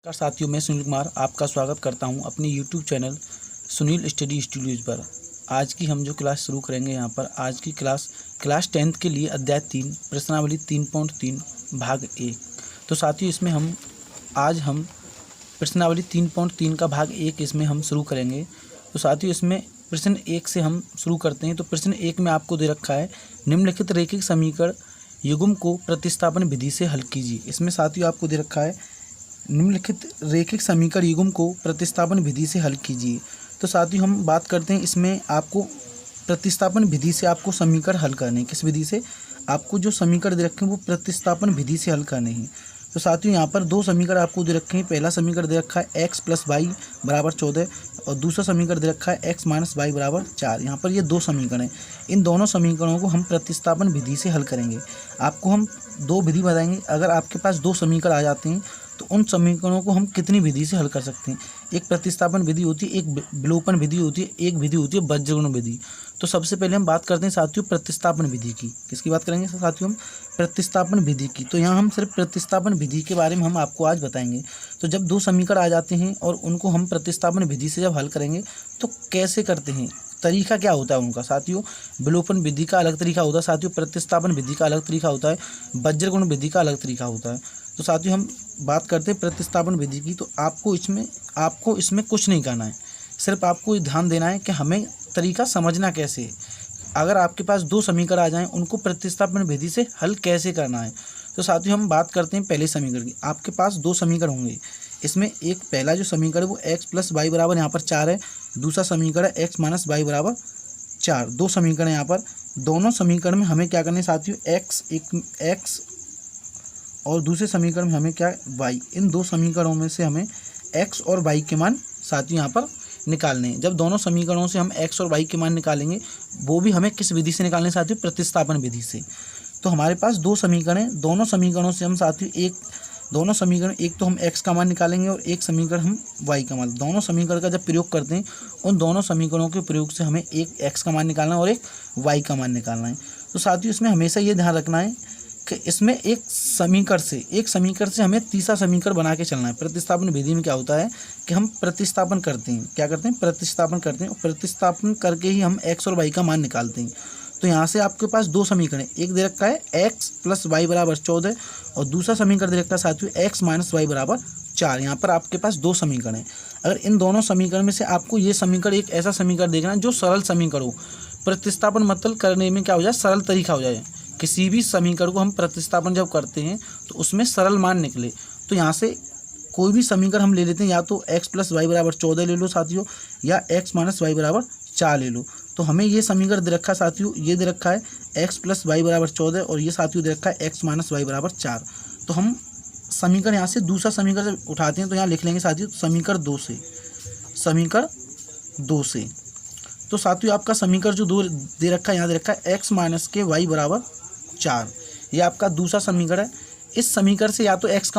नमस्कार साथियों, मैं सुनील कुमार आपका स्वागत करता हूं अपने YouTube channel Sunil study Studios पर। आज की हम जो क्लास शुरू करेंगे यहाँ पर आज की क्लास 10th के लिए अध्याय 3 प्रश्नावली 3.3 भाग 1। तो साथियों इसमें हम प्रश्नावली 3.3 का भाग 1 इसमें हम शुरू करेंगे। तो साथियों इसमें प्रश्न 1 से हम शुरू करते हैं। तो प्रश्न 1 में आपको दे रखा है निम्नलिखित रैखिक समीकरण युग्म को प्रतिस्थापन विधि से हल कीजिए। इसमें साथियों आपको दे रखा है निम्नलिखित रैखिक समीकरण युग्म को प्रतिस्थापन विधि से हल कीजिए। तो साथियों हम बात करते हैं इसमें आपको प्रतिस्थापन विधि से आपको समीकरण हल करने हैं। किस विधि से? आपको जो समीकरण दे रखे हैं वो प्रतिस्थापन विधि से हल करने हैं। तो साथियों यहाँ पर दो समीकरण आपको दे रखे हैं। पहला समीकरण दे रखा है x + y = 14 और दूसरा समीकरण दे रखा है x - y = 4। यहाँ पर ये दो समीकरण हैं। इन दोनों समीकरणों को हम प्रतिस्थापन विधि से हल करेंगे। आपको हम दो विधि बताएंगे। अगर आपके पास दो समीकरण आ जाते हैं तो उन समीकरणों को हम कितनी विधि से हल कर सकते हैं। एक प्रतिस्थापन विधि होती है, एक विलोपन विधि होती है, एक विधि होती है वज्रगुण विधि। तो सबसे पहले हम बात करते हैं साथियों प्रतिस्थापन विधि की। किसकी बात करेंगे साथियों? हम प्रतिस्थापन विधि की। तो यहाँ हम सिर्फ प्रतिस्थापन विधि के बारे में हम आपको आज बताएंगे। तो जब दो समीकरण आ जाते हैं और उनको हम प्रतिस्थापन विधि से जब हल करेंगे तो कैसे करते हैं, तरीका क्या होता है उनका। साथियों विलोपन विधि का अलग तरीका होता है, साथियों प्रतिस्थापन विधि का अलग तरीका होता है, वज्रगुण विधि का अलग तरीका होता है। तो साथियों हम बात करते हैं प्रतिस्थापन विधि की। तो आपको इसमें कुछ नहीं करना है, सिर्फ आपको ध्यान देना है कि हमें तरीका समझना कैसे है। अगर आपके पास दो समीकरण आ जाएं उनको प्रतिस्थापन विधि से हल कैसे करना है। तो साथियों हम बात करते हैं पहले समीकरण की। आपके पास दो समीकरण होंगे। इसमें एक पहला जो समीकरण है वो x + y = यहाँ पर 4 है। दूसरा समीकरण है x - y = 4। दो समीकरण यहाँ पर। दोनों समीकरण में हमें क्या करना है साथियों? x और दूसरे समीकरण में हमें क्या y। इन दो समीकरणों में से हमें x और y के मान साथियों यहाँ पर निकालने हैं। जब दोनों समीकरणों से हम x और y के मान निकालेंगे वो भी हमें किस विधि से निकालने साथियों? प्रतिस्थापन विधि से। तो हमारे पास दो समीकरण हैं। दोनों समीकरणों से हम साथियों एक तो हम x का मान निकालेंगे और एक समीकरण हम y का मान। दोनों समीकरण का जब प्रयोग करते हैं उन दोनों समीकरणों के प्रयोग से हमें एक x का मान निकालना है और एक y का मान निकालना है। तो साथियों इसमें हमेशा ये ध्यान रखना है कि इसमें एक समीकरण से हमें तीसरा समीकरण बना के चलना है। प्रतिस्थापन विधि में क्या होता है कि हम प्रतिस्थापन करते हैं। क्या करते हैं? प्रतिस्थापन करते हैं और प्रतिस्थापन करके ही हम x और y का मान निकालते हैं। तो यहाँ से आपके पास दो समीकरण है। एक दे रखा है x + y = 14 और दूसरा समीकरण दे रखा है साथियों x - y = 4। यहाँ पर आपके पास दो समीकरण है। अगर इन दोनों समीकरण में से आपको ये समीकरण एक ऐसा समीकरण देखना है जो सरल समीकरण हो। प्रतिस्थापन मतलब करने में क्या हो जाए? सरल तरीका हो जाए। किसी भी समीकरण को हम प्रतिस्थापन जब करते हैं तो उसमें सरल मान निकले। तो यहाँ से कोई भी समीकरण हम ले लेते हैं, या तो x + y = 14 ले लो साथियों, या x - y = 4 ले लो। तो हमें ये समीकरण दे रखा है साथियों, ये दे रखा है x + y = 14 और ये साथियों दे रखा है x - y = 4। तो हम समीकरण यहाँ से दूसरा समीकरण उठाते हैं तो यहाँ लिख लेंगे साथियों समीकरण 2 से। तो साथियों आपका समीकरण जो दो दे रखा है, यहाँ दे रखा है x - y = 4। ये आपका दूसरा समीकरण है। इस समीकरण से या तो x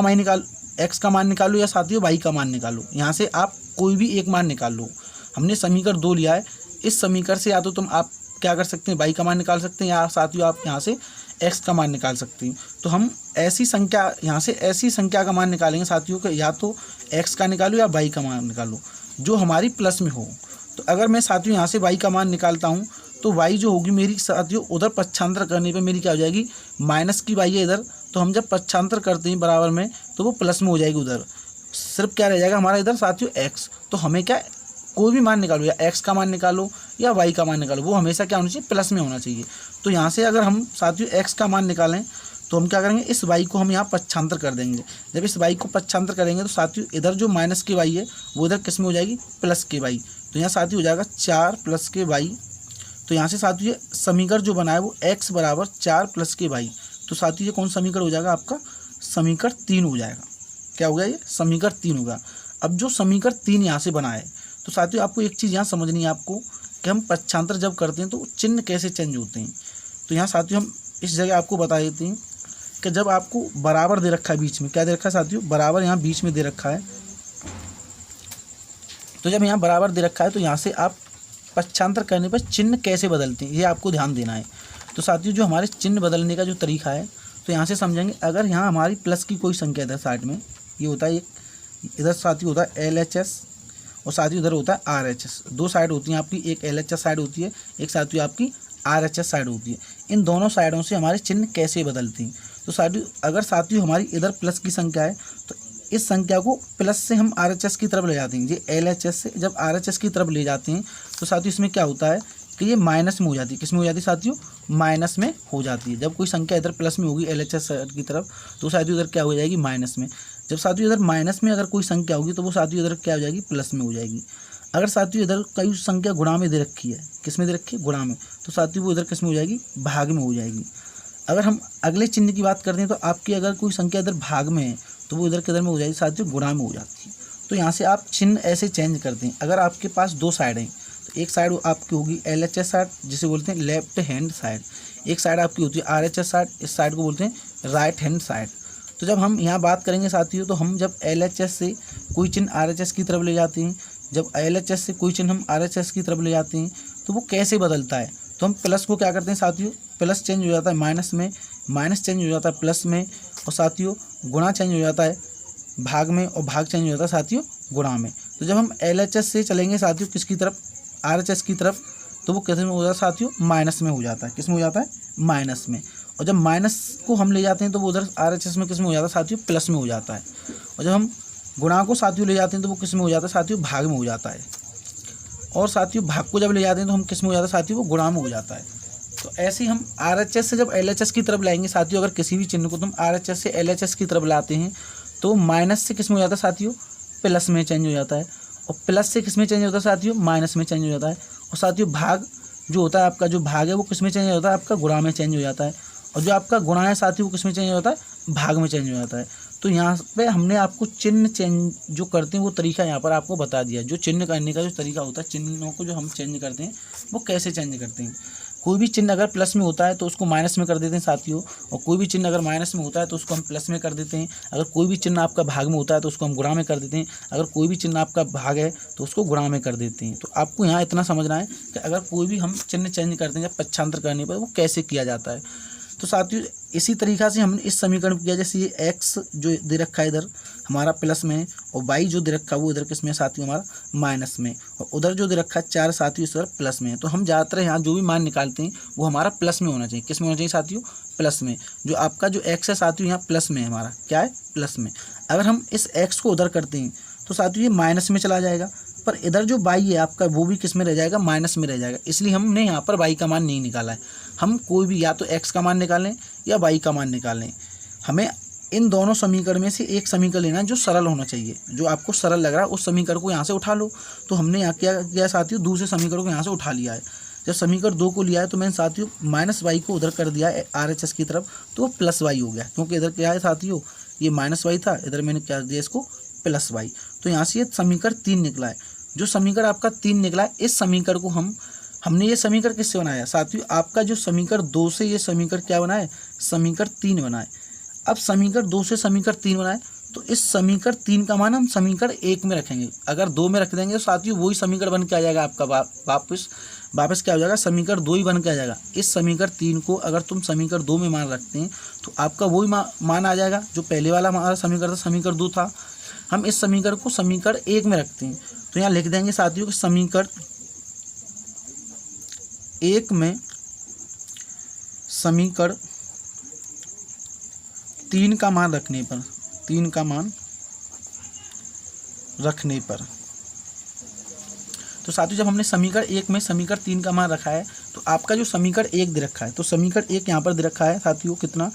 का मान निकालो या साथियों y का मान निकालो। यहाँ से आप कोई भी एक मान निकाल लो। हमने समीकरण 2 लिया है। इस समीकरण से या तो आप क्या कर सकते हैं? y का मान निकाल सकते हैं, या साथियों आप यहाँ से x का मान निकाल सकते हैं। तो हम ऐसी संख्या का मान निकालेंगे साथियों कि या तो x का निकालो या y का मान निकालो जो हमारी प्लस में हो। तो अगर मैं साथियों यहाँ से y का मान निकालता हूँ तो y जो होगी मेरी साथियों उधर पक्षांतर करने पे मेरी क्या हो जाएगी? माइनस की y है इधर। तो हम जब पक्षांतर करते हैं बराबर में तो वो प्लस में हो जाएगी। उधर सिर्फ क्या रह जाएगा हमारा इधर साथियों x। तो हमें क्या कोई भी मान निकालो, या x का मान निकालो या y का मान निकालो, वो हमेशा क्या होना चाहिए? प्लस में होना चाहिए। तो यहाँ से अगर हम साथियों x का मान निकालें तो हम क्या करेंगे? इस y को हम यहाँ पक्षांतर कर देंगे। जब इस y को पक्षांतर करेंगे तो साथियों इधर जो माइनस की y है वो इधर किस में हो जाएगी? प्लस के y। तो यहाँ साथियों हो जाएगा 4 + के y। तो यहाँ से साथियों ये समीकरण जो बना है वो x = 4 + के y। तो साथियों ये कौन समीकरण हो जाएगा? आपका समीकरण 3 हो जाएगा। क्या हो गया? ये समीकरण 3 होगा। अब जो समीकरण 3 यहाँ से बना है तो साथियों आपको एक चीज़ यहाँ समझनी है आपको कि हम पक्षांतर जब करते हैं तो चिन्ह कैसे चेंज होते हैं। तो यहाँ साथियों हम इस जगह आपको बता देते हैं कि जब आपको बराबर दे रखा है बीच में, क्या दे रखा है साथियों? बराबर यहाँ बीच में दे रखा है। तो जब यहाँ बराबर दे रखा है तो यहाँ से आप पक्षांतर करने पर चिन्ह कैसे बदलते हैं ये आपको ध्यान देना है। तो साथियों जो हमारे चिन्ह बदलने का जो तरीका है तो यहाँ से समझेंगे। अगर यहाँ हमारी प्लस की कोई संख्या है साइड में, ये होता है एक इधर साथियों होता है LHS और साथियों इधर होता है RHS। दो साइड होती हैं आपकी, एक LHS साइड होती है, एक साथियों आपकी RHS साइड होती है। इन दोनों साइडों से हमारे चिन्ह कैसे बदलते हैं? तो साथियों अगर साथियों हमारी इधर प्लस की संख्या है तो इस संख्या को प्लस से हम RHS की तरफ ले जाते हैं। ये LHS से जब RHS की तरफ ले जाते हैं तो साथियों इसमें क्या होता है कि ये माइनस में हो जाती है। किस में हो जाती है साथियों? माइनस में हो जाती है। जब कोई संख्या इधर प्लस में होगी LHS साइड की तरफ तो साथियों इधर क्या हो जाएगी? माइनस में। जब साथियों इधर माइनस में अगर कोई संख्या होगी तो वो साथियों इधर क्या हो जाएगी? प्लस में हो जाएगी। अगर साथियों इधर कोई संख्या गुणा में दे रखी है, किस में दे रखी है? गुणा में, तो साथियों वो इधर किस में हो जाएगी? भाग में हो जाएगी। अगर हम अगले चिन्ह की बात करते हैं तो आपकी अगर कोई संख्या इधर भाग में है तो वो इधर किधर में हो जाएगी? साथियों गुणा में हो जाती है। तो यहाँ से आप चिन्ह ऐसे चेंज करते हैं। अगर आपके पास दो साइड हैं तो एक साइड आपकी होगी LHS साइड जिसे बोलते हैं लेफ्ट हैंड साइड, एक साइड आपकी होती है RHS साइड, इस साइड को बोलते हैं राइट हैंड साइड। तो जब हम यहाँ बात करेंगे साथियों तो हम जब LHS से कोई चिन्ह RHS की तरफ ले जाते हैं, जब LHS से कोई चिन्ह हम RHS की तरफ ले जाते हैं तो वो कैसे बदलता है? तो हम प्लस को क्या करते हैं साथियों? प्लस चेंज हो जाता है माइनस में, माइनस चेंज हो जाता है प्लस में, और साथियों गुणा चेंज हो जाता है भाग में, और भाग चेंज हो जाता है साथियों गुणा में। तो जब हम LHS से चलेंगे साथियों किसकी तरफ? RHS की तरफ, तो वो किस में हो जाता है साथियों? माइनस में हो जाता है। किस में हो जाता है? माइनस में। और जब माइनस को हम ले जाते हैं तो वो उधर RHS में किस में हो जाता है साथियों? प्लस में हो जाता है। और जब हम गुणा को साथियों ले जाते हैं तो वो किस में हो जाता है साथियों? भाग में हो जाता है। और साथियों भाग को जब ले जाते हैं तो हम किस में हो जाता है साथियों? वो गुणा में हो जाता है। तो ऐसे ही हम RHS से जब LHS की तरफ लाएंगे साथियों, अगर किसी भी चिन्ह को तुम RHS से LHS की तरफ लाते हैं तो माइनस से किस में हो जाता है साथियों? प्लस में चेंज हो जाता है। और प्लस से किस में चेंज होता है साथियों? माइनस में चेंज हो जाता है। और साथियों भाग जो होता है आपका, जो भाग है वो किस में चेंज हो जाता है? आपका गुणा में चेंज हो जाता है। और जो आपका गुणा है साथियों वो किस में चेंज हो जाता है? भाग में चेंज हो जाता है। तो यहाँ पे हमने आपको चिन्ह चेंज जो करते हैं वो तरीका यहाँ पर आपको बता दिया। जो चिन्ह करने का जो तरीका होता है, चिन्हों को जो हम चेंज करते हैं वो कैसे चेंज करते हैं। कोई भी चिन्ह अगर प्लस में होता है तो उसको माइनस में कर देते हैं साथियों, और कोई भी चिन्ह अगर माइनस में होता है तो उसको हम प्लस में कर देते हैं। अगर कोई भी चिन्ह आपका भाग में होता है तो उसको हम गुणा में कर देते हैं। अगर कोई भी चिन्ह आपका भाग है तो उसको गुणा में कर देते हैं। तो आपको यहाँ इतना समझना है कि अगर कोई भी हम चिन्ह चेंज करते हैं जब पक्षांतर करने पर वो कैसे किया जाता है। तो साथियों इसी तरीक़ा से हमने इस समीकरण को किया। जैसे ये x जो दे रखा है इधर हमारा प्लस में है, और y जो दे रखा है वो इधर किस में साथियों? हमारा माइनस में, और उधर जो दे रखा है 4 साथियों इस तरफ प्लस में है। तो हम ज़्यादातर यहाँ जो भी मान निकालते हैं वो हमारा प्लस में होना चाहिए। किस में होना चाहिए साथियों? प्लस में। जो आपका जो x है साथियों यहाँ प्लस में है, हमारा क्या है? प्लस में। अगर हम इस x को उधर करते हैं तो साथियों ये माइनस में चला जाएगा, पर इधर जो y है आपका वो भी किस में रह जाएगा? माइनस में रह जाएगा। इसलिए हमने यहाँ पर y का मान नहीं निकाला है। हम कोई भी या तो x का मान निकालें या y का मान निकालें। हमें इन दोनों समीकरण में से एक समीकरण लेना है जो सरल होना चाहिए। जो आपको सरल लग रहा है उस समीकरण को यहाँ से उठा लो। तो हमने यहाँ क्या किया साथियों? दूसरे समीकरण को यहाँ से उठा लिया है। जब समीकरण 2 को लिया है तो मैंने साथियों माइनस वाई को उधर कर दिया है RHS की तरफ, तो वो प्लस वाई हो गया। क्योंकि इधर क्या है साथियों? ये माइनस वाई था, इधर मैंने क्या दिया इसको? Plus Y. तो यहाँ से ये समीकरण 3 निकला है। जो समीकरण आपका 3 निकला है, इस समीकरण को हमने ये समीकरण किससे बनाया साथियों? आपका जो समीकरण 2 से ये समीकरण क्या बनाए? समीकरण 3 बनाए। अब समीकरण 2 से समीकरण 3 बनाए तो इस समीकरण 3 का मान हम समीकरण 1 में रखेंगे। अगर 2 में रख देंगे तो साथियों वही समीकरण बन के आ जाएगा आपका वापस क्या हो जाएगा? समीकरण 2 ही बन के आ जाएगा। इस समीकरण 3 को अगर तुम समीकरण 2 में मान रखते हैं तो आपका वही मान आ जाएगा जो पहले वाला हमारा समीकरण था, समीकरण 2 था। हम इस समीकरण को समीकरण 1 में रखते हैं तो यहाँ लिख देंगे साथियों कि समीकरण 1 में समीकरण 3 का मान रखने पर, 3 का मान रखने पर, तो साथियों जब हमने समीकरण 1 में समीकरण 3 का मान रखा है तो आपका जो समीकरण 1 दे रखा है, तो समीकरण 1 यहाँ पर दे रखा है साथियों कितना?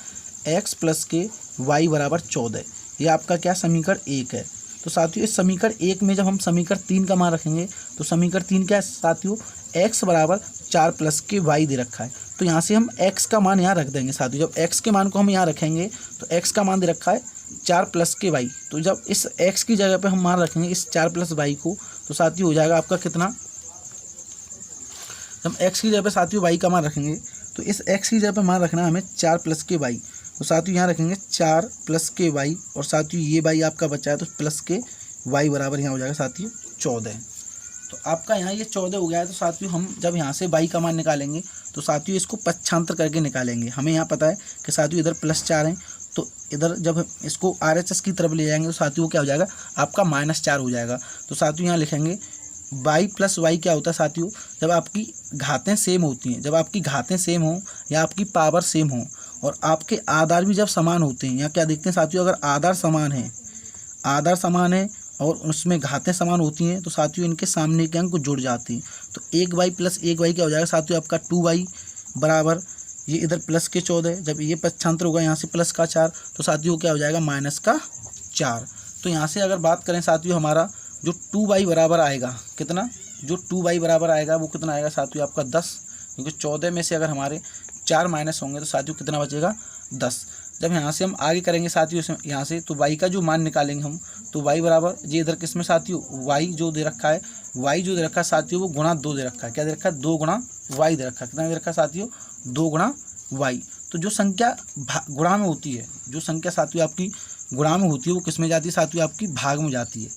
x प्लस के y बराबर 14। ये आपका क्या समीकरण 1 है। तो साथियों इस समीकरण 1 में जब हम समीकरण 3 का मान रखेंगे तो समीकरण 3 क्या है साथियों? x बराबर 4 प्लस के y दे रखा है। तो यहाँ से हम x का मान यहाँ रख देंगे साथियों। जब x के मान को हम यहाँ रखेंगे तो x का मान दे रखा है 4 प्लस के y। तो जब इस x की जगह पे हम मान रखेंगे इस 4 प्लस y को तो साथियों हो जाएगा आपका कितना? जब x की जगह पे साथियों y का मान रखेंगे तो इस x की जगह पे मान रखना है हमें 4 प्लस के y। तो साथियों यहाँ रखेंगे 4 प्लस के y और साथियों ये y आपका बचा है तो प्लस के y बराबर यहाँ हो जाएगा साथियों 14। तो आपका यहाँ ये 14 हो गया है। तो साथियों हम जब यहाँ से y का मान निकालेंगे तो साथियों इसको पक्षांतर करके निकालेंगे। हमें यहाँ पता है कि साथियों इधर +4 है तो इधर जब इसको RHS की तरफ ले जाएंगे तो साथियों वो क्या हो जाएगा आपका -4 हो जाएगा। तो साथियों यहाँ लिखेंगे y प्लस वाई क्या होता है साथियों, जब आपकी घातें सेम होती हैं, जब आपकी घातें सेम हो या आपकी पावर सेम हो और आपके आधार भी जब समान होते हैं, या क्या देखते हैं साथियों, अगर आधार समान है और उसमें घातें समान होती हैं तो साथियों इनके सामने के अंक जुड़ जाते हैं। तो 1y प्लस 1y क्या हो जाएगा साथियों आपका 2y बराबर, ये इधर प्लस के 14, जब ये पक्षांतर होगा यहाँ से प्लस का 4 तो साथियों क्या हो जाएगा -4। तो यहाँ से अगर बात करें साथियों हमारा जो 2y बराबर आएगा कितना, जो 2y बराबर आएगा वो कितना आएगा साथियों आपका 10, क्योंकि 14 में से अगर हमारे 4 माइनस होंगे तो साथियों कितना बचेगा 10। जब यहाँ से हम आगे करेंगे साथियों यहाँ से तो y का जो मान निकालेंगे हम, तो y बराबर ये इधर किस में साथियों y जो दे रखा है, y जो दे रखा है साथियों वो गुणा 2 दे रखा है, क्या दे रखा है 2 गुणा y दे रखा है, कितना दे रखा है साथियों 2 गुणा y। तो जो संख्या गुणा में होती है, जो संख्या साथियों आपकी गुणा में होती है वो किस में जाती है साथियों आपकी भाग में जाती है।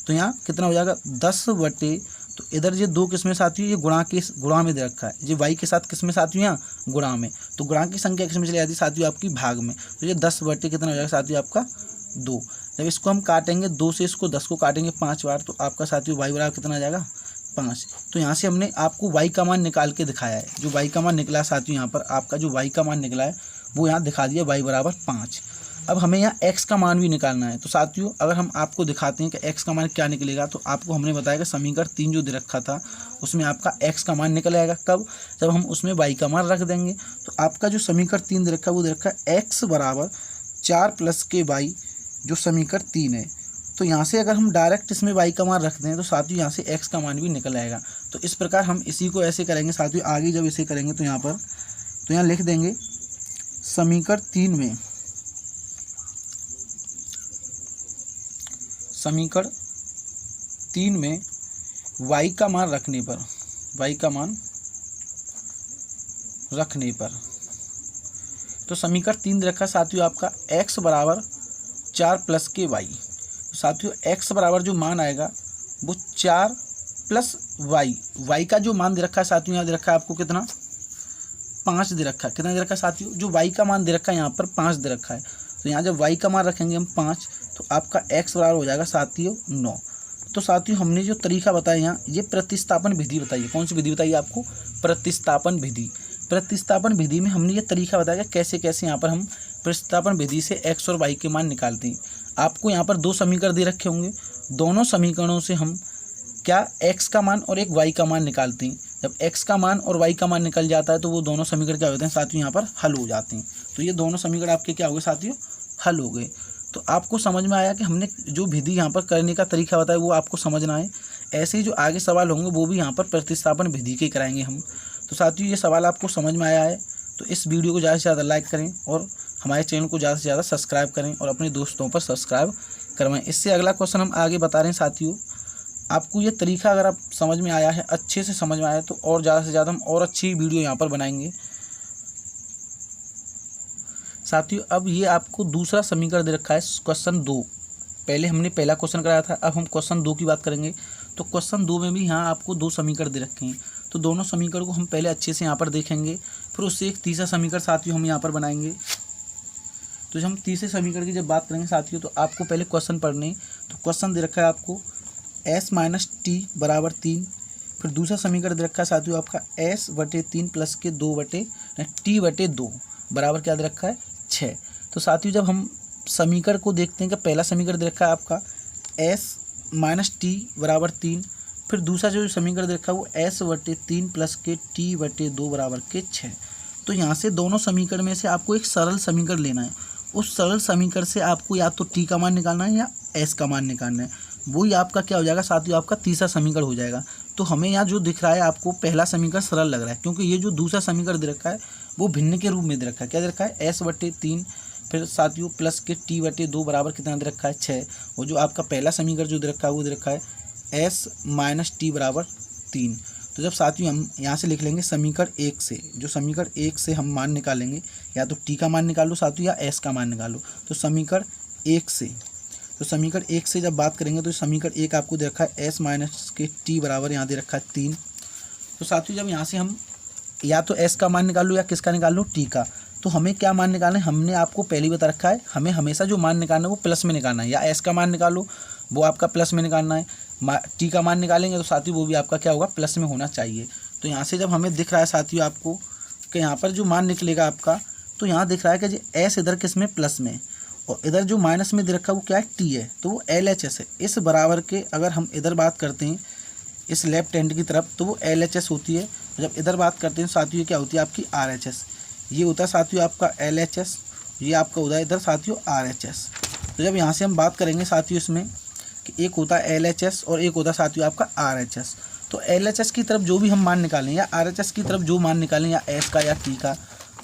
तो यहाँ कितना हो जाएगा 10 बटे, तो इधर ये 2 किस में साथियों ये गुणा में दे रखा है, ये y के साथ किस में साथियों यहाँ गुणा में, तो गुणा की संख्या किस में चली जाती है साथियों आपकी भाग में। तो ये 10 बटे कितना हो जाएगा साथियों आपका 2। जब इसको हम काटेंगे 2 से इसको 10 को काटेंगे 5 बार तो आपका साथियों y बराबर कितना आ जाएगा 5। तो यहाँ से हमने आपको y का मान निकाल के दिखाया है, जो y का मान निकला है साथियों यहाँ पर आपका जो y का मान निकला है वो यहाँ दिखा दिया y बराबर 5। अब हमें यहाँ x का मान भी निकालना है। तो साथियों अगर हम आपको दिखाते हैं कि x का मान क्या निकलेगा, तो आपको हमने बताया कि समीकरण 3 जो दे रखा था उसमें आपका x का मान निकल आएगा, कब, जब हम उसमें y का मान रख देंगे। तो आपका जो समीकरण 3 दे रखा है वो दे रखा है x बराबर 4 प्लस के y, जो समीकरण 3 है। तो यहाँ से अगर हम डायरेक्ट इसमें y का मान रख दें तो साथियों यहाँ से x का मान भी निकल आएगा। तो इस प्रकार हम इसी को ऐसे करेंगे साथियों, आगे जब इसे करेंगे तो यहाँ पर तो यहाँ लिख देंगे समीकरण 3 में y का मान रखने पर तो समीकरण 3 रखा साथियों आपका x बराबर 4 प्लस के y। साथियों x बराबर जो मान आएगा वो 4 प्लस y का जो मान दे रखा है साथियों यहाँ दे रखा है आपको कितना 5 दे रखा है, कितना दे रखा है साथियों, जो y का मान दे रखा है यहाँ पर 5 दे रखा है। तो यहाँ जब y का मान रखेंगे हम 5 तो आपका x बराबर हो जाएगा साथियों 9। तो साथियों हमने जो तरीका बताया यहाँ ये प्रतिस्थापन विधि बताइए, कौन सी विधि बताइए आपको, प्रतिस्थापन विधि। प्रतिस्थापन विधि में हमने ये तरीका बताया कैसे कैसे यहाँ पर हम प्रतिस्थापन विधि से x और y के मान निकालते हैं। आपको यहाँ पर 2 समीकरण दे रखे होंगे, दोनों समीकरणों से हम क्या x का मान और एक y का मान निकालते हैं। जब x का मान और y का मान निकल जाता है तो वो दोनों समीकरण क्या होते हैं साथियों यहाँ पर हल हो जाते हैं। तो ये दोनों समीकरण आपके क्या हो गए साथियों हल हो गए। तो आपको समझ में आया कि हमने जो विधि यहाँ पर करने का तरीका बताया वो आपको समझना है। ऐसे ही जो आगे सवाल होंगे वो भी यहाँ पर प्रतिस्थापन विधि के कराएंगे हम। तो साथियों ये सवाल आपको समझ में आया है तो इस वीडियो को ज़्यादा से ज़्यादा लाइक करें और हमारे चैनल को ज़्यादा से ज़्यादा सब्सक्राइब करें और अपने दोस्तों पर सब्सक्राइब करवाएं। इससे अगला क्वेश्चन हम आगे बता रहे हैं साथियों। आपको ये तरीका अगर आप समझ में आया है, अच्छे से समझ में आया तो और ज़्यादा से ज़्यादा हम और अच्छी वीडियो यहाँ पर बनाएंगे साथियों। अब ये आपको दूसरा समीकरण दे रखा है क्वेश्चन 2। पहले हमने पहला क्वेश्चन कराया था, अब हम क्वेश्चन 2 की बात करेंगे। तो क्वेश्चन 2 में भी यहाँ आपको 2 समीकरण दे रखे हैं। तो दोनों समीकरण को हम पहले अच्छे से यहाँ पर देखेंगे, फिर उससे एक तीसरा समीकरण साथियों हम यहाँ पर बनाएंगे। तो जब हम तीसरे समीकरण की जब बात करेंगे साथियों तो आपको पहले क्वेश्चन पढ़ने। तो क्वेश्चन दे रखा है आपको s माइनस टी बराबर 3, फिर दूसरा समीकरण दे रखा है साथियों आपका s बटे 3 प्लस के 2 बटे टी बटे 2 बराबर क्या दे रखा है 6। तो साथियों जब हम समीकरण को देखते हैं कि पहला समीकरण दे रखा है आपका s माइनस टी बराबर 3, फिर दूसरा जो समीकरण दे रखा है वो s बटे 3 प्लस के टी बटे 2 बराबर के 6। तो यहाँ से दोनों समीकरण में से आपको एक सरल समीकरण लेना है। उस सरल समीकरण से आपको या तो टी का मान निकालना है या s का मान निकालना है। वही आपका क्या हो जाएगा साथियों आपका तीसरा समीकरण हो जाएगा। तो हमें यहाँ जो दिख रहा है आपको पहला समीकरण सरल लग रहा है, क्योंकि ये जो दूसरा समीकरण दे रखा है वो भिन्न के रूप में दे रखा है। क्या दे रखा है s बटे 3 फिर साथियों प्लस के टी बटे 2 बराबर कितना दे रखा है 6। और जो आपका पहला समीकरण जो दे रखा है वो दे रखा है s माइनस टी बराबर 3। तो जब साथियों हम यहाँ से लिख लेंगे समीकरण 1 से, जो समीकरण 1 से हम मान निकालेंगे, या तो टी का मान निकालो साथियों या s का मान निकालो। तो समीकरण 1 से, तो समीकरण 1 से जब बात करेंगे तो समीकरण 1 आपको दे रखा है s माइनस के टी बराबर यहाँ दे रखा है 3। तो साथियों जब यहाँ से हम या तो s का मान निकाल लो या किसका निकाल लो टी का। तो हमें क्या मान निकालना है, हमने आपको पहले ही बता रखा है, हमें हमेशा जो मान निकालना है वो प्लस में निकालना है, या एस का मान निकालो वो आपका प्लस में निकालना है, टी का मान निकालेंगे तो साथियों वो भी आपका क्या होगा, प्लस में होना चाहिए। तो यहाँ से जब हमें दिख रहा है साथियों आपको कि यहाँ पर जो मान निकलेगा आपका, तो यहाँ दिख रहा है कि जो एस इधर किस में, प्लस में, और इधर जो माइनस में दे रखा है वो क्या है, टी है, तो वो LHS है। इस बराबर के अगर हम इधर बात करते हैं इस लेफ्ट हैंड की तरफ तो वो LHS होती है, जब इधर बात करते हैं साथियों ये क्या होती है आपकी RHS। ये होता है साथियों आपका LHS, ये आपका होता है इधर साथियों RHS। तो जब यहाँ से हम बात करेंगे साथियों इसमें कि एक होता है LHS और एक होता है साथियों आपका RHS, तो LHS की तरफ जो भी हम मान निकालें या RHS की तरफ जो मान निकालें या S का या T का,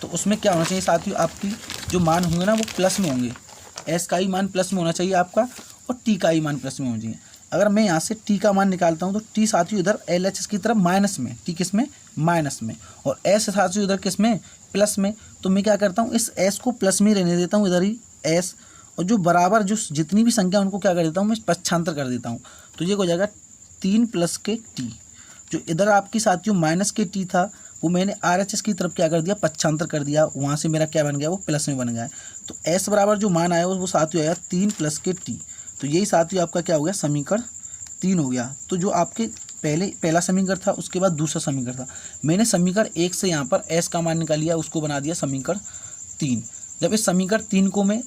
तो उसमें क्या होना चाहिए साथियों, आपकी जो मान होंगे ना वो प्लस में होंगे। S का ही मान प्लस में होना चाहिए आपका और T का ही मान प्लस में होना चाहिए। अगर मैं यहाँ से T का मान निकालता हूँ तो T साथियों इधर LHS की तरफ माइनस में, T किस में, माइनस में, और S साथियों इधर किस में, प्लस में। तो मैं क्या करता हूँ, इस S को प्लस में रहने देता हूँ, इधर ही S, और जो बराबर जो जितनी भी संख्या उनको क्या कर देता हूँ, मैं पक्षांतर कर देता हूँ। तो ये हो जाएगा 3 प्लस के T। जो इधर आपकी साथियों माइनस के T था वो मैंने RHS की तरफ क्या कर दिया, पक्षांतर कर दिया, वहाँ से मेरा क्या बन गया, वो प्लस में बन गया। तो S बराबर जो मान आया वो साथियों आया 3 प्लस के T। तो यही साथियों आपका क्या हो गया, समीकरण 3 हो गया। तो जो आपके पहला समीकरण था उसके बाद दूसरा समीकरण था, मैंने समीकरण 1 से यहाँ पर S का मान निकाल लिया, उसको बना दिया समीकरण 3। जब इस समीकरण 3 को मैं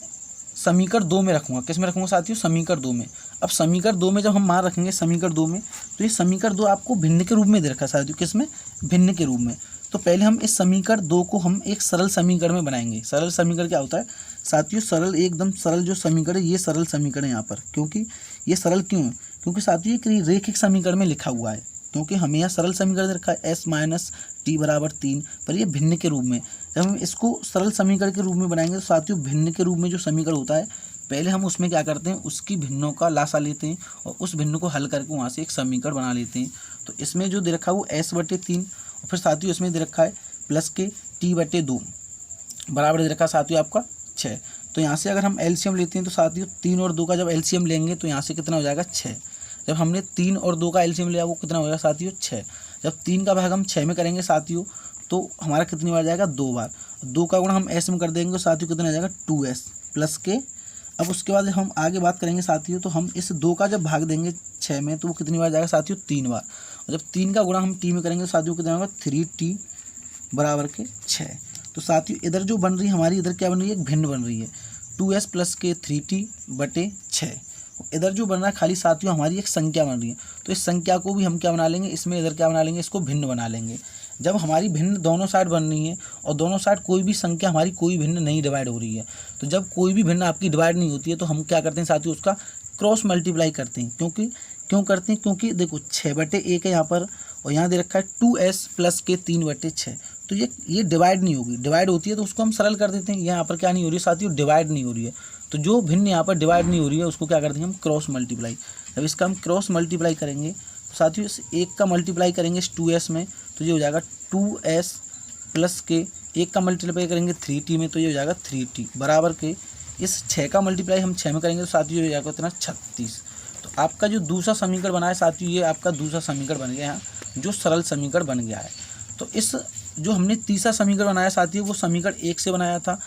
समीकरण 2 में रखूँगा, किस में रखूँगा साथियों, समीकरण 2 में। अब समीकरण 2 में जब हम मान रखेंगे समीकरण 2 में, तो ये समीकरण 2 आपको भिन्न के रूप में दे रखा है साथियों, किस में, भिन्न के रूप में। तो पहले हम इस समीकरण 2 को हम एक सरल समीकरण में बनाएंगे। सरल समीकरण क्या होता है साथियों, सरल एकदम सरल जो समीकरण है ये सरल समीकरण है यहाँ पर। क्योंकि ये सरल क्यों है, क्योंकि साथियों ये रेखिक समीकरण में लिखा हुआ है, क्योंकि हमें यहाँ सरल समीकरण दे रखा है S माइनस T बराबर 3, पर ये भिन्न के रूप में। जब हम इसको सरल समीकरण के रूप में बनाएंगे तो साथियों भिन्न के रूप में जो समीकरण होता है पहले हम उसमें क्या करते हैं, उसकी भिन्नों का लासा लेते हैं और उस भिन्न को हल करके वहाँ से एक समीकरण बना लेते हैं। तो इसमें जो दे रखा है वो S/3 और फिर साथियों इसमें दे रखा है प्लस के T/2 बराबर दे रखा है साथियों आपका 6। तो यहाँ से अगर हम LCM लेते हैं तो साथियों 3 और 2 का जब LCM लेंगे तो यहाँ से कितना हो जाएगा 6। जब हमने 3 और 2 का LCM लिया वो कितना हो जाएगा साथियों 6। जब 3 का भाग हम 6 में करेंगे साथियों तो हमारा कितनी बार जाएगा, 2 बार। 2 का गुणा हम S में कर देंगे तो साथियों कितना आ जाएगा 2S प्लस के। अब उसके बाद हम आगे बात करेंगे साथियों, तो हम इस 2 का जब भाग देंगे 6 में तो वो कितनी बार जाएगा साथियों 3 बार। और जब 3 का गुणा हम T में करेंगे तो साथियों कितना होगा 3T बराबर के 6। तो साथियों इधर जो बन रही है हमारी, इधर क्या बन रही है, एक भिन्न बन रही है 2S प्लस के 3T/6। इधर जो बन रहा है खाली साथियों हमारी एक संख्या बन रही है, तो इस संख्या को भी हम क्या बना लेंगे, इसमें इधर क्या बना लेंगे, इसको भिन्न बना लेंगे। जब हमारी भिन्न दोनों साइड बन रही है और दोनों साइड कोई भी संख्या हमारी कोई भिन्न नहीं डिवाइड हो रही है, तो जब कोई भी भिन्न आपकी डिवाइड नहीं होती है तो हम क्या करते हैं साथियों, उसका क्रॉस मल्टीप्लाई करते हैं। क्यों करते हैं, क्योंकि देखो 6/1 है यहाँ पर और यहाँ दे रखा है 2S प्लस के 3/6। तो ये डिवाइड नहीं होगी, डिवाइड होती है तो उसको हम सरल कर देते हैं। यहाँ पर क्या नहीं हो रही है साथियों, डिवाइड नहीं हो रही है। तो जो भिन्न यहाँ पर डिवाइड नहीं हो रही है उसको क्या करते हैं हम, क्रॉस मल्टीप्लाई। जब इसका हम क्रॉस मल्टीप्लाई करेंगे तो साथियों इस 1 का मल्टीप्लाई करेंगे इस 2S में तो ये हो जाएगा 2S प्लस के 1 का मल्टीप्लाई करेंगे 3T में तो ये हो जाएगा 3T बराबर के इस 6 का मल्टीप्लाई हम 6 में करेंगे तो साथियों हो जाएगा इतना 36। तो आपका जो दूसरा समीकरण बना है साथियों, ये आपका दूसरा समीकरण बन गया है जो सरल समीकरण बन गया है। तो इस जो हमने तीसरा समीकरण बनाया साथियों वो समीकरण 1 से बनाया था।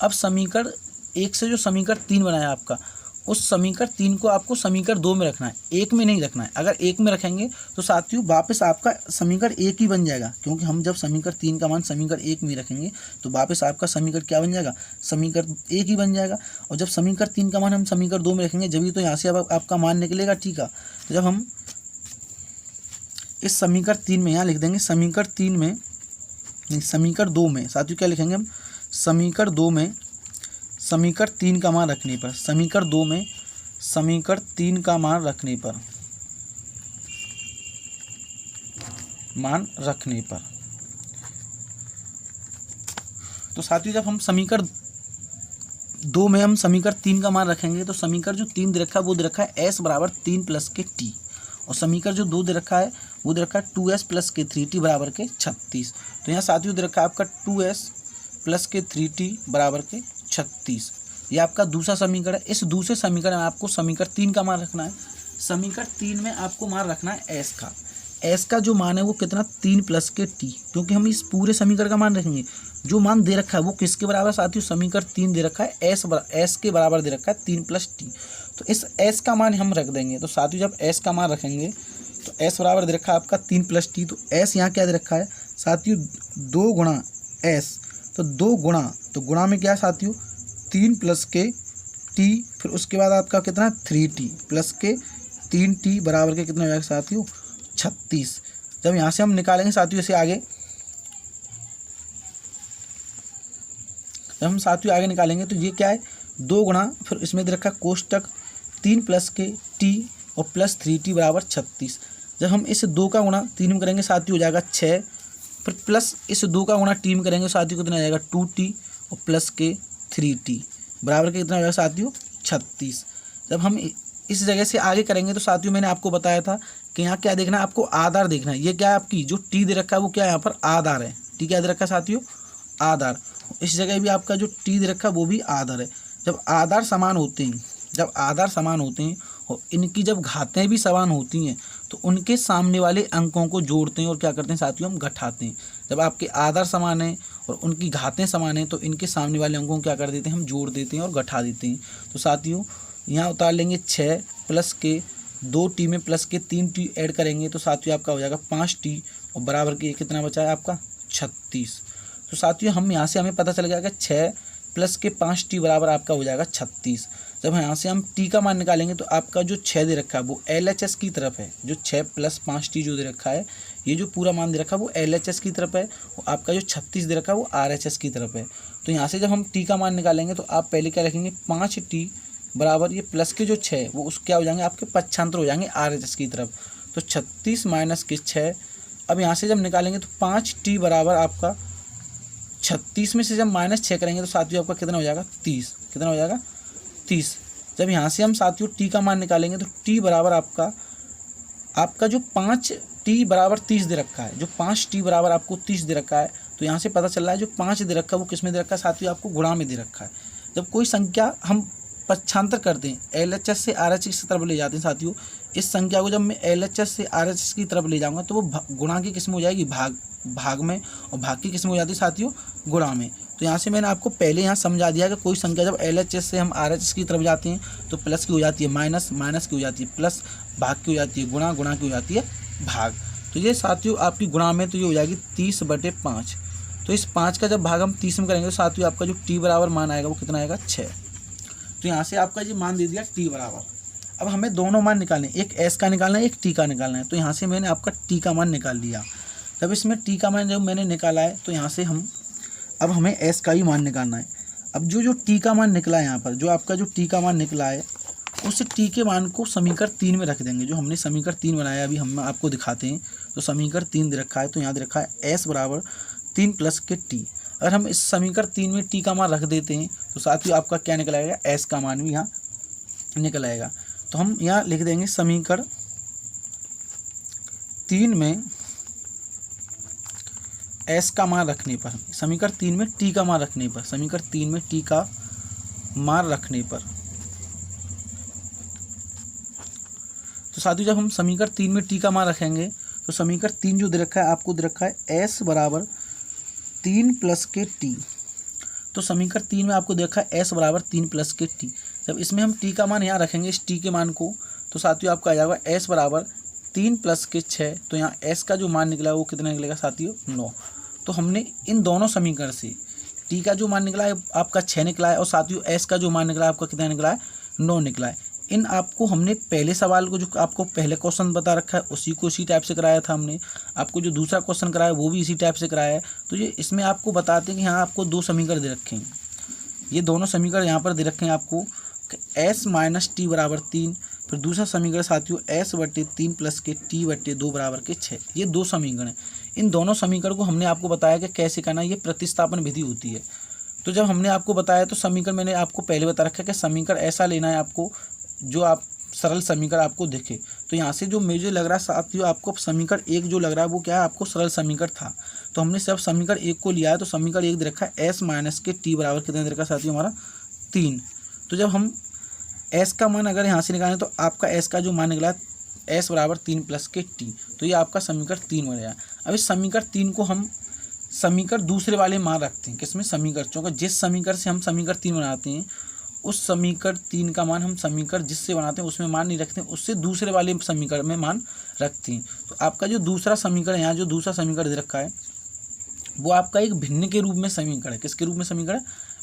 अब समीकरण 1 से जो समीकरण 3 बनाया आपका, उस समीकरण 3 को आपको समीकरण 2 में रखना है, 1 में नहीं रखना है। अगर 1 में रखेंगे तो साथियों वापस आपका समीकरण 1 ही बन जाएगा, क्योंकि हम जब समीकरण 3 का मान समीकरण 1 में रखेंगे तो वापस आपका समीकरण क्या बन जाएगा, समीकरण 1 ही बन जाएगा। और जब समीकरण 3 का मान हम समीकरण 2 में रखेंगे जब तो यहाँ से अब आपका मान निकलेगा, ठीक है। तो जब हम इस समीकरण 3 में यहाँ लिख देंगे, समीकरण 3 में नहीं समीकरण 2 में साथियों क्या लिखेंगे हम, समीकरण 2 में समीकरण 3 का मान रखने पर, समीकरण 2 में समीकरण 3 का मान रखने पर तो साथियों जब हम समीकरण 2 में हम समीकरण 3 का मान रखेंगे तो समीकरण जो 3 दे रखा है वो दे रखा है S बराबर 3 प्लस के T और समीकरण जो 2 दे रखा है वो दे रखा है 2S प्लस के 3T बराबर के 36। तो यहाँ साथियों दे रखा है आपका 2S प्लस के 3T बराबर के 36। ये आपका दूसरा समीकरण है। इस दूसरे समीकरण में आपको समीकरण 3 का मान रखना है। समीकरण 3 में आपको मान रखना है S का जो मान है वो कितना 3 प्लस के T, क्योंकि हम इस पूरे समीकरण का मान रखेंगे जो मान दे रखा है वो किसके बराबर है साथियों, समीकरण 3 दे रखा है एस के बराबर दे रखा है 3 + t। तो इस एस का मान हम रख देंगे। तो साथियों जब एस का मान रखेंगे तो एस बराबर दे रखा है आपका 3 + t। तो एस यहाँ क्या दे रखा है साथियों 2 गुणा एस, तो 2 गुणा, तो गुणा में क्या है साथियों 3 + के t, फिर उसके बाद आपका कितना 3t + के 3t बराबर के कितना हो जाएगा साथियों 36। जब यहाँ से हम निकालेंगे साथियों इसे आगे, जब हम साथियों आगे निकालेंगे तो ये क्या है 2 गुणा, फिर इसमें दे रखा है कोष्टक 3 + के t और प्लस 3t बराबर 36। जब हम इस 2 का गुणा 3 में करेंगे साथियों हो जाएगा 6, फिर प्लस इस 2 का गुणा t में करेंगे साथियों कितना आ जाएगा 2t और प्लस के 3t बराबर के कितना हो जाएगा साथियों 36। जब हम इस जगह से आगे करेंगे तो साथियों मैंने आपको बताया था कि यहाँ क्या देखना है, आपको आधार देखना है। ये क्या है आपकी जो t दे रखा है वो क्या है यहाँ पर आधार है। t क्या दे रखा है साथियों आधार। इस जगह भी आपका जो t दे रखा है वो भी आधार है। जब आधार समान होते हैं, जब आधार समान होते हैं और इनकी जब घातें भी समान होती हैं तो उनके सामने वाले अंकों को जोड़ते हैं और क्या करते हैं साथियों हम घटाते हैं। जब आपके आधार समान है और उनकी घातें समान है तो इनके सामने वाले अंकों को क्या कर देते हैं हम जोड़ देते हैं और घटा देते हैं। तो साथियों यहाँ उतार लेंगे 6 + के 2t में प्लस के 3t ऐड करेंगे तो साथियों आपका हो जाएगा 5t और बराबर के कितना बचा है आपका 36। तो साथियों हम यहाँ से हमें पता चल गया कि 6 + के 5t बराबर आपका हो जाएगा 36। जब यहाँ से हम t का मान निकालेंगे तो आपका जो 6 दे रखा है वो LHS की तरफ है। जो 6 + 5t जो दे रखा है, ये जो पूरा मान दे रखा है वो LHS की तरफ है और आपका जो 36 दे रखा है वो RHS की तरफ है। तो यहाँ से जब हम t का मान निकालेंगे तो आप पहले क्या रखेंगे 5t बराबर ये प्लस के जो 6 वो उस क्या हो जाएंगे आपके पक्षांतर हो जाएंगे RHS की तरफ। तो 36 - के 6। अब यहाँ से जब निकालेंगे तो 5t बराबर आपका 36 में से जब -6 करेंगे तो साथियों आपका कितना हो जाएगा 30। कितना हो जाएगा 30। जब यहाँ से हम साथियों t का मान निकालेंगे तो t बराबर आपका जो 5t बराबर 30 दे रखा है, जो 5t बराबर आपको 30 दे रखा है। तो यहाँ से पता चल रहा है जो 5 दे रखा है वो किस में दे रखा है साथियों आपको गुणा में दे रखा है। जब कोई संख्या हम पक्षांतर करते हैं LHS से RHS की तरफ ले जाते हैं साथियों, इस संख्या को जब मैं LHS से RHS की तरफ ले जाऊंगा तो वो गुणा की किस्म हो जाएगी भाग में और भाग की किस्म हो जाती है साथियों गुणा में। तो यहाँ से मैंने आपको पहले यहाँ समझा दिया कि कोई संख्या जब LHS से हम RHS की तरफ जाते हैं तो प्लस की हो जाती है माइनस, माइनस की हो जाती है प्लस, भाग की हो जाती है गुणा, गुणा की हो जाती है भाग। तो ये साथियों आपकी गुणा में तो ये हो जाएगी 30/5। तो इस 5 का जब भाग हम 30 में करेंगे तो साथियों आपका जो t बराबर मान आएगा वो कितना आएगा 6। तो यहाँ से आपका ये मान दे दिया t बराबर। अब हमें दोनों मान निकालने, एक s का निकालना है एक t का निकालना है। तो यहाँ से मैंने आपका t का मान निकाल लिया। जब इसमें t का मान जब मैंने निकाला है तो यहाँ से अब हमें s का ही मान निकालना है। अब जो t का मान निकला है यहाँ पर, जो आपका जो t का मान निकला है उस t के मान को समीकरण 3 में रख देंगे। जो हमने समीकरण 3 बनाया अभी हम आपको दिखाते हैं। तो समीकरण 3 दे रखा है, तो यहाँ दे रखा है s बराबर 3 + के t। अगर हम इस समीकरण 3 में t का मान रख देते हैं तो साथियों आपका क्या निकल आएगा s का मान भी यहाँ निकल आएगा। तो हम यहाँ लिख देंगे समीकरण 3 में s का मान रखने पर, समीकरण 3 में t का मान रखने पर, समीकरण 3 में t का मान रखने पर, तो साथियों जब हम समीकरण 3 में t का मान रखेंगे तो समीकरण 3 जो दे रखा है आपको दे रखा है s बराबर 3 + के t। तो समीकरण 3 में आपको देखा है s बराबर 3 + के t। जब इसमें हम t का मान यहाँ रखेंगे इस t के मान को तो साथियों आपका आ जाएगा s बराबर 3 + के 6। तो यहाँ s का जो मान निकला है वो कितना निकलेगा साथियों 9। तो हमने इन दोनों समीकरण से t का जो मान निकला है आपका 6 निकला है और साथियों s का जो मान निकला है आपका कितना निकला है 9 निकला है। इन आपको हमने पहले सवाल को जो आपको पहले क्वेश्चन बता रखा है उसी को इसी टाइप से कराया था हमने। आपको जो दूसरा क्वेश्चन कराया वो भी इसी टाइप से कराया है। तो ये इसमें आपको बताते हैं कि यहाँ आपको 2 समीकरण दे रखे हैं। ये दोनों समीकरण यहाँ पर दे रखे हैं आपको s - t बराबर 3, फिर दूसरा समीकरण साथियों s/3 + के t/2 बराबर के 6। ये 2 समीकरण हैं। इन दोनों समीकरण को हमने आपको बताया कि कैसे करना है, ये प्रतिस्थापन विधि होती है। तो जब हमने आपको बताया तो समीकरण मैंने आपको पहले बता रखा है कि समीकरण ऐसा लेना है आपको जो आप सरल समीकरण आपको दिखे। तो यहाँ से जो मुझे लग रहा है साथियों आपको समीकरण 1 जो लग रहा है वो क्या है आपको सरल समीकरण था। तो हमने सब समीकरण 1 को लिया है। तो समीकरण 1 दे रखा है s - के t बराबर कितना दे रखा है साथियों हमारा 3। तो जब हम s का मान अगर यहाँ से निकालें तो आपका s का जो मान निकला है s बराबर 3 + के t। तो ये आपका समीकरण 3 बन गया। अब इस समीकरण 3 को हम समीकरण दूसरे वाले मान रखते हैं। किसमें? समीकरण। क्योंकि जिस समीकरण से हम समीकरण 3 बनाते हैं उस समीकरण 3 का मान हम समीकरण जिससे बनाते हैं उसमें मान नहीं रखते हैं, उससे दूसरे वाले समीकरण में मान रखते हैं। तो आपका जो दूसरा समीकरण, यहाँ जो दूसरा समीकरण दे रखा है वो आपका एक भिन्न के रूप में समीकरण है। किसके रूप में समीकरण?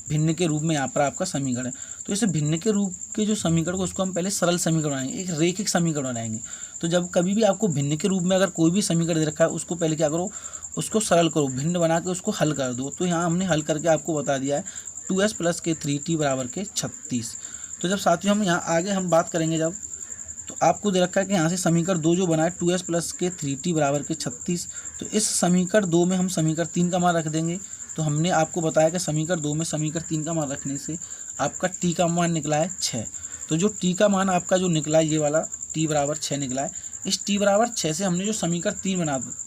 भिन्न के रूप में यहाँ पर आपका समीकरण है। तो इसे भिन्न के रूप के जो समीकरण को उसको हम पहले सरल समीकरण बनाएंगे, एक रेखिक समीकरण बनाएंगे। तो जब कभी भी आपको भिन्न के रूप में अगर कोई भी समीकरण दे रखा है उसको पहले क्या करो, उसको सरल करो, भिन्न बना के उसको हल कर दो। तो यहाँ हमने हल करके आपको बता दिया है 2s + के 3t बराबर के 36। तो जब साथियों हम यहाँ आगे हम बात करेंगे जब, तो आपको दे रखा है कि यहाँ से समीकरण 2 जो बना है 2s + के 3t बराबर के 36। तो इस समीकरण 2 में हम समीकरण 3 का मान रख देंगे। तो हमने आपको बताया कि समीकरण 2 में समीकरण 3 का मान रखने से आपका t का मान निकला है 6। तो जो t का मान आपका जो निकला है ये वाला t बराबर 6 निकला है। इस t बराबर 6 से हमने जो समीकरण 3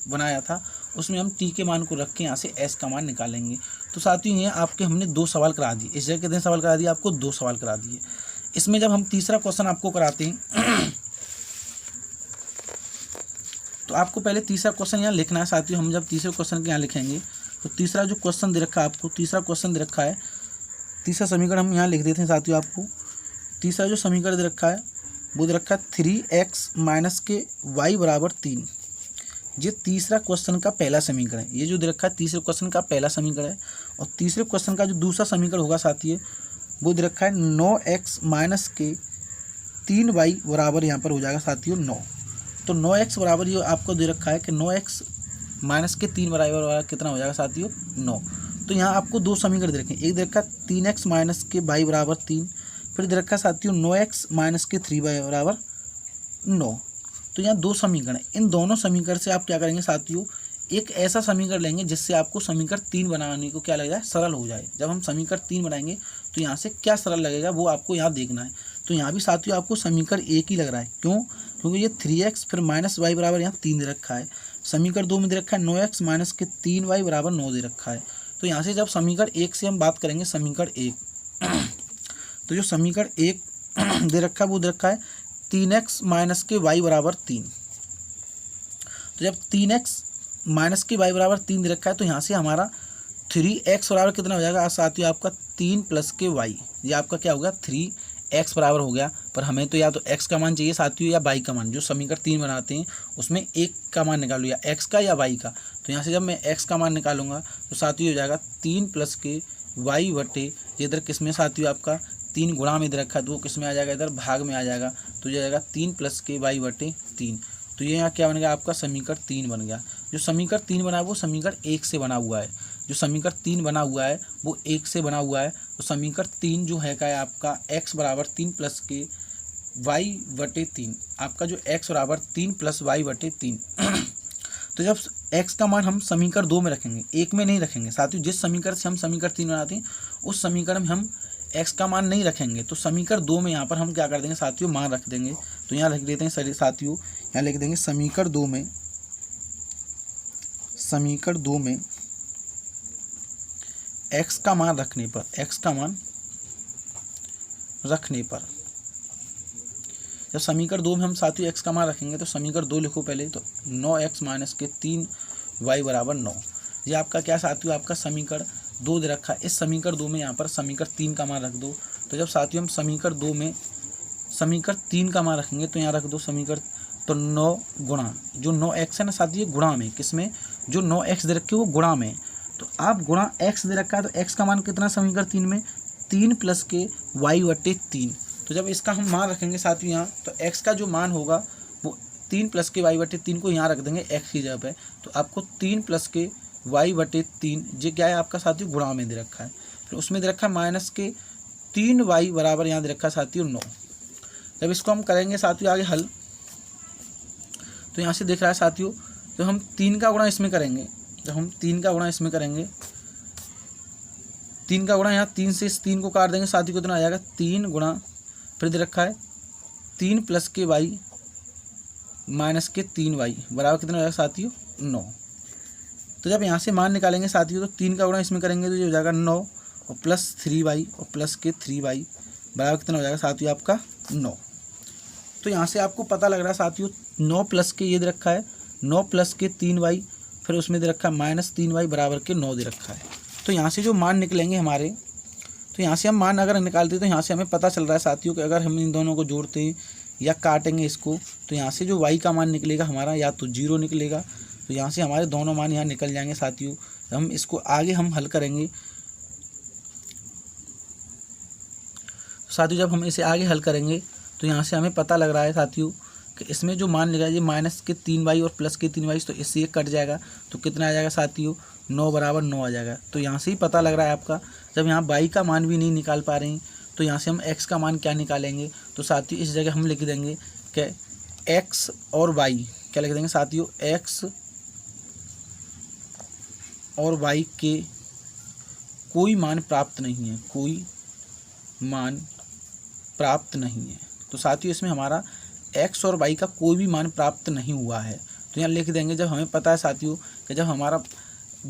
बनाया था उसमें हम t के मान को रख के यहाँ से s का मान निकालेंगे। तो साथियों ये आपके हमने 2 सवाल करा दिए। इस जगह कितने सवाल करा दिए? आपको 2 सवाल करा दिए। इसमें जब हम तीसरा क्वेश्चन आपको कराते हैं तो आपको पहले तीसरा क्वेश्चन यहाँ लिखना है। साथियों हम जब तीसरे क्वेश्चन के यहाँ लिखेंगे तो तीसरा जो क्वेश्चन दे रखा है आपको, तीसरा क्वेश्चन दे रखा है, तीसरा समीकरण हम यहाँ लिख देते हैं। साथियों आपको तीसरा जो समीकरण दे रखा है वो दे रखा है 3x - के y बराबर 3। ये तीसरा क्वेश्चन का पहला समीकरण है। ये जो दे रखा है तीसरे क्वेश्चन का पहला समीकरण है। और तीसरे क्वेश्चन का जो दूसरा समीकरण होगा साथियों वो दे रखा है 9x - के 3y बराबर यहाँ पर हो जाएगा साथियों 9। तो 9x बराबर ये आपको दे रखा है कि 9x - के 3 बराबर कितना हो जाएगा साथियों? 9। तो यहाँ आपको 2 समीकरण दे रखे हैं। एक दे रखा है 3x - के y बराबर 3, फिर दे रखा है साथियों 9x - के 3y बराबर 9। तो यहाँ 2 समीकरण है। इन दोनों समीकरण से आप क्या करेंगे साथियों, एक ऐसा समीकरण लेंगे जिससे आपको समीकरण 3 बनाने को क्या लग जाए? सरल हो जाए। जब हम समीकरण 3 बनाएंगे तो यहाँ से क्या सरल लगेगा वो आपको यहाँ देखना है। तो यहाँ भी साथियों आपको समीकरण एक ही लग रहा है। क्यों? क्योंकि ये 3x फिर -y बराबर यहाँ 3 दे रखा है। समीकरण 2 में दे रखा है 9x - के 3y बराबर 9 दे रखा है। तो यहाँ से जब समीकरण 1 से हम बात करेंगे, समीकरण 1 तो जो समीकरण 1 दे रखा है वो दे रखा है 3x - के y बराबर 3। तो जब 3x - के y बराबर 3 दे रखा है तो यहाँ से हमारा 3x बराबर कितना हो जाएगा? साथियों आपका 3 + के y, ये आपका क्या होगा? 3x बराबर हो गया। पर हमें तो या तो x का मान चाहिए साथियों या y का मान। जो समीकरण 3 बनाते हैं उसमें एक का मान निकालो, या x का या y का। तो यहाँ से जब मैं x का मान निकालूंगा तो साथियों हो जाएगा 3 + के y बटे, ये इधर किस में साथियों आपका 3 गुणा में इधर रखा है तो वो किस में आ जाएगा? इधर भाग में आ जाएगा। तो ये जाएगा 3 + के y बटे 3। तो ये यहाँ क्या बन गया? आपका समीकरण 3 बन गया। जो समीकरण 3 बना है वो समीकरण 1 से बना हुआ है। जो समीकरण 3 बना हुआ है वो 1 से बना हुआ है। तो समीकरण 3 जो है क्या है आपका? x बराबर 3 + के y बटे 3। आपका जो x बराबर 3 + y बटे 3 तो जब x का मान हम समीकरण 2 में रखेंगे, 1 में नहीं रखेंगे साथियों। जिस समीकरण से हम समीकरण 3 बनाते हैं उस समीकरण में हम x का मान नहीं रखेंगे। तो समीकरण 2 में यहाँ पर हम क्या कर देंगे साथियों? मान रख देंगे। तो यहाँ लिख देते हैं साथियों, यहाँ लिख देंगे समीकरण 2 में, समीकरण 2 में x का मान रखने पर, x का मान रखने पर, जब समीकरण 2 में हम साथियों x का मान रखेंगे तो समीकरण 2 लिखो पहले। तो 9x - के 3y बराबर 9। ये आपका क्या साथियों? आपका समीकरण 2 दे रखा है। इस समीकरण 2 में यहाँ पर समीकरण 3 का मान रख दो। तो जब साथियों हम समीकरण 2 में समीकरण 3 का मान रखेंगे तो यहाँ रख दो समीकरण, तो 9 गुणा जो 9x है ना साथियों, गुणा में, किसमें? जो 9x दे रखे वो गुणा में। तो आप गुणा x दे रखा है तो x का मान कितना समीकरण 3 में? 3 + के y बटे 3। तो जब इसका हम मान रखेंगे साथियों यहाँ, तो x का जो मान होगा वो 3 + के y बटे 3 को यहाँ रख देंगे x की जगह पे। तो आपको 3 + के y बटे 3, ये क्या है आपका साथियों? गुणा में दे रखा है। फिर उसमें दे रखा है -के 3y बराबर यहाँ दे रखा है साथियों 9। जब इसको हम करेंगे साथियों आगे हल, तो यहाँ से दिख रहा है साथियों, तो हम 3 का गुणा इसमें करेंगे। जब हम 3 का गुणा इसमें करेंगे, 3 का गुणा यहाँ 3 से इस 3 को काट देंगे साथियों, कितना आ जाएगा? 3 गुणा, फिर दे रखा है 3 + के y - के 3y बराबर कितना हो जाएगा साथियों? 9। तो जब यहाँ से मान निकालेंगे साथियों तो 3 का गुणा इसमें करेंगे तो ये हो जाएगा 9 और प्लस 3y और प्लस के 3y बराबर कितना हो जाएगा साथियों? आपका 9। तो यहाँ से आपको पता लग रहा है साथियों 9 + के ये दे रखा है 9 + के 3y फिर उसमें दे रखा है -3y बराबर के 9 दे रखा है। तो यहाँ से जो मान निकलेंगे हमारे, तो यहाँ से हम मान अगर निकालते तो यहाँ से हमें पता चल रहा है साथियों कि अगर हम इन दोनों को जोड़ते हैं या काटेंगे इसको, तो यहाँ से जो y का मान निकलेगा हमारा या तो 0 निकलेगा। तो यहाँ से हमारे दोनों मान यहाँ निकल जाएंगे साथियों। हम इसको आगे हम हल करेंगे साथियों। जब हम इसे आगे हल करेंगे तो यहाँ से हमें पता लग रहा है साथियों कि इसमें जो मान लिखा है ये -3y और +3y, तो इससे ये कट जाएगा। तो कितना आ जाएगा साथियों, 9 बराबर 9 आ जाएगा। तो यहाँ से ही पता लग रहा है आपका, जब यहाँ y का मान भी नहीं निकाल पा रहे हैं तो यहाँ से हम x का मान क्या निकालेंगे। तो साथियों इस जगह हम लिख देंगे कि x और y, क्या लिख देंगे साथियों, x और y के कोई मान प्राप्त नहीं है, कोई मान प्राप्त नहीं है। तो साथियों इसमें हमारा x और y का कोई भी मान प्राप्त नहीं हुआ है। तो यहाँ लिख देंगे, जब हमें पता है साथियों कि जब हमारा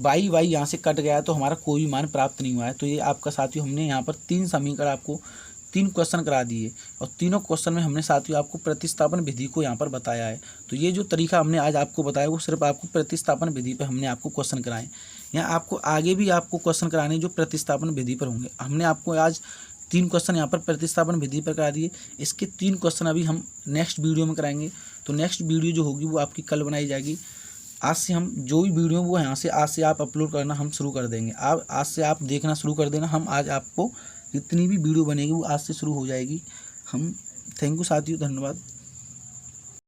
y यहाँ से कट गया है तो हमारा कोई भी मान प्राप्त नहीं हुआ है। तो ये आपका साथियों हमने यहाँ पर 3 समीकरण आपको 3 क्वेश्चन करा दिए और तीनों क्वेश्चन में हमने साथियों आपको प्रतिस्थापन विधि को यहाँ पर बताया है। तो ये जो तरीका हमने आज आपको बताया वो सिर्फ आपको प्रतिस्थापन विधि पर हमने आपको क्वेश्चन कराए। यहाँ आपको आगे भी आपको क्वेश्चन कराने जो प्रतिस्थापन विधि पर होंगे। हमने आपको आज 3 क्वेश्चन यहाँ पर प्रतिस्थापन विधि पर करा दिए। इसके 3 क्वेश्चन अभी हम नेक्स्ट वीडियो में कराएंगे। तो नेक्स्ट वीडियो जो होगी वो आपकी कल बनाई जाएगी। आज से हम जो भी वीडियो वो यहाँ से आज से आप अपलोड करना हम शुरू कर देंगे। आप आज से आप देखना शुरू कर देना। हम आज आपको जितनी भी वीडियो बनेगी वो आज से शुरू हो जाएगी। हम थैंक यू साथियों, धन्यवाद।